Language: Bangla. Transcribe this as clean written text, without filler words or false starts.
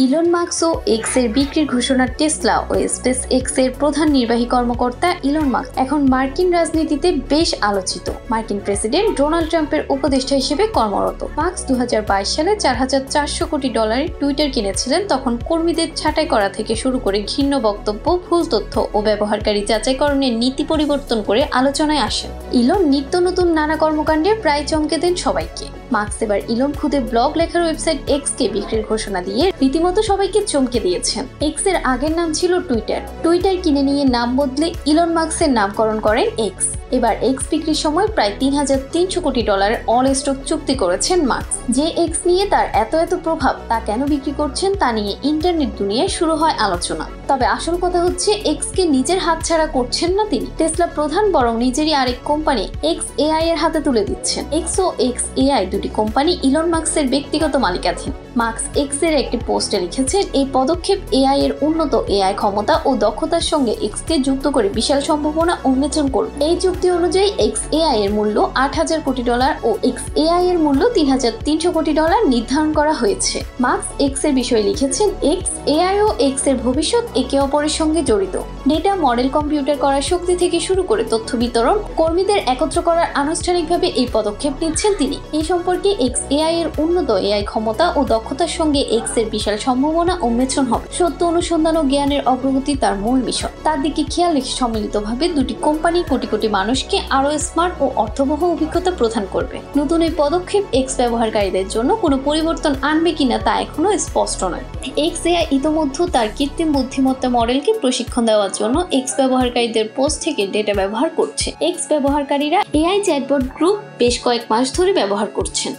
ইলন মাস্ক ও এক্স এর বিক্রির ঘোষণা টেসলা ও স্পেস এক্স এর প্রধান নির্বাহী কর্মকর্তা ইলন মাস্ক এখন মার্কিন রাজনীতিতে বেশ আলোচিত। মার্কিন প্রেসিডেন্ট ডোনাল্ড ট্রাম্পের উপদেষ্টা হিসেবে কর্মরত মাস্ক 2022 সালে $4,400 কোটি টুইটার কিনেছিলেন। তখন কর্মীদের ছাঁটাই করা থেকে শুরু করে ঘৃণ্য বক্তব্য, ভুল তথ্য ও ব্যবহারকারী যাচাইকরণের নীতি পরিবর্তন করে আলোচনায় আসেন। ইলন নিত্য নতুন নানা কর্মকাণ্ডে প্রায় চমকে দেন সবাইকে। মাস্ক এবার ইলন খুদে ব্লগ লেখার ওয়েবসাইট এক্স কে বিক্রির ঘোষণা দিয়ে রীতিমতো সবাইকে চমকে দিয়েছেন। এক্স এর আগের নাম ছিল টুইটার। টুইটার কিনে নিয়ে নাম বদলে ইলন মাস্কের নামকরণ করেন এক্স। এবার এক্স বিক্রির সময় প্রায় $3,300 কোটি অল স্টক চুক্তি করেছেন মাস্ক। যে এক্স নিয়ে তার এত প্রভাব, তা কেন বিক্রি করছেন তা নিয়ে ইন্টারনেট দুনিয়ায় শুরু হয় আলোচনা। তবে আসল কথা হচ্ছে, এক্স কে নিজের হাতছাড়া করছেন না তিনি। টেসলা প্রধান বরং নিজেরই আরেক কোম্পানি এক্স এআই এর হাতে তুলে দিচ্ছেন। এক্স ও এক্স এআই দুটি কোম্পানি ইলন মাস্কের ব্যক্তিগত মালিকানাধীন। মাস্ক এক্স এর একটি পোস্টে লিখেছেন, এই পদক্ষেপ এআই এর উন্নত এআই ক্ষমতা ও দক্ষতার সঙ্গে এক্স কে যুক্ত করে বিশাল সম্ভাবনা উন্মোচন করবে। এই চুক্তি অনুযায়ী এক্স এআই এর মূল্য $8,000 কোটি ও এক্স এআই এর মূল্য $3,300 কোটি নির্ধারণ করা হয়েছে। মাস্ক এক্স এর বিষয়ে লিখেছেন, এক্স এআই ও এক্স এর ভবিষ্যৎ একে অপরের সঙ্গে জড়িত। ডেটা মডেল কম্পিউটার করার শক্তি থেকে শুরু করে তথ্য বিতরণ, কর্মীদের একত্র করার আনুষ্ঠানিকভাবে এই পদক্ষেপ নিচ্ছেন তিনি। এই সম্পর্কে এক্স এআই এর উন্নত এআই ক্ষমতা ও দক্ষতার সঙ্গে এক্স এর বিশাল সম্ভাবনা উন্মোচন হবে। সত্য অনুসন্ধান ও জ্ঞানের অগ্রগতি তার মূল বিষয়। তার দিকে খেয়াল রেখে সম্মিলিতভাবে দুটি কোম্পানি কোটি কোটি মানুষকে আরো স্মার্ট ও অর্থবহ অভিজ্ঞতা প্রদান করবে। নতুন এই পদক্ষেপ এক্স ব্যবহারকারীদের জন্য কোনো পরিবর্তন আনবে কিনা তা এখনো স্পষ্ট নয়। এক্স এআই ইতোমধ্যে তার কৃত্রিম বুদ্ধিমত্তা মডেলকে প্রশিক্ষণ দেওয়ার জন্য এক্স ব্যবহারকারীদের পোস্ট থেকে ডেটা ব্যবহার করছে। এক্স ব্যবহারকারীরা এআই চ্যাটবট গ্রুপ বেশ কয়েক মাস ধরে ব্যবহার করছেন।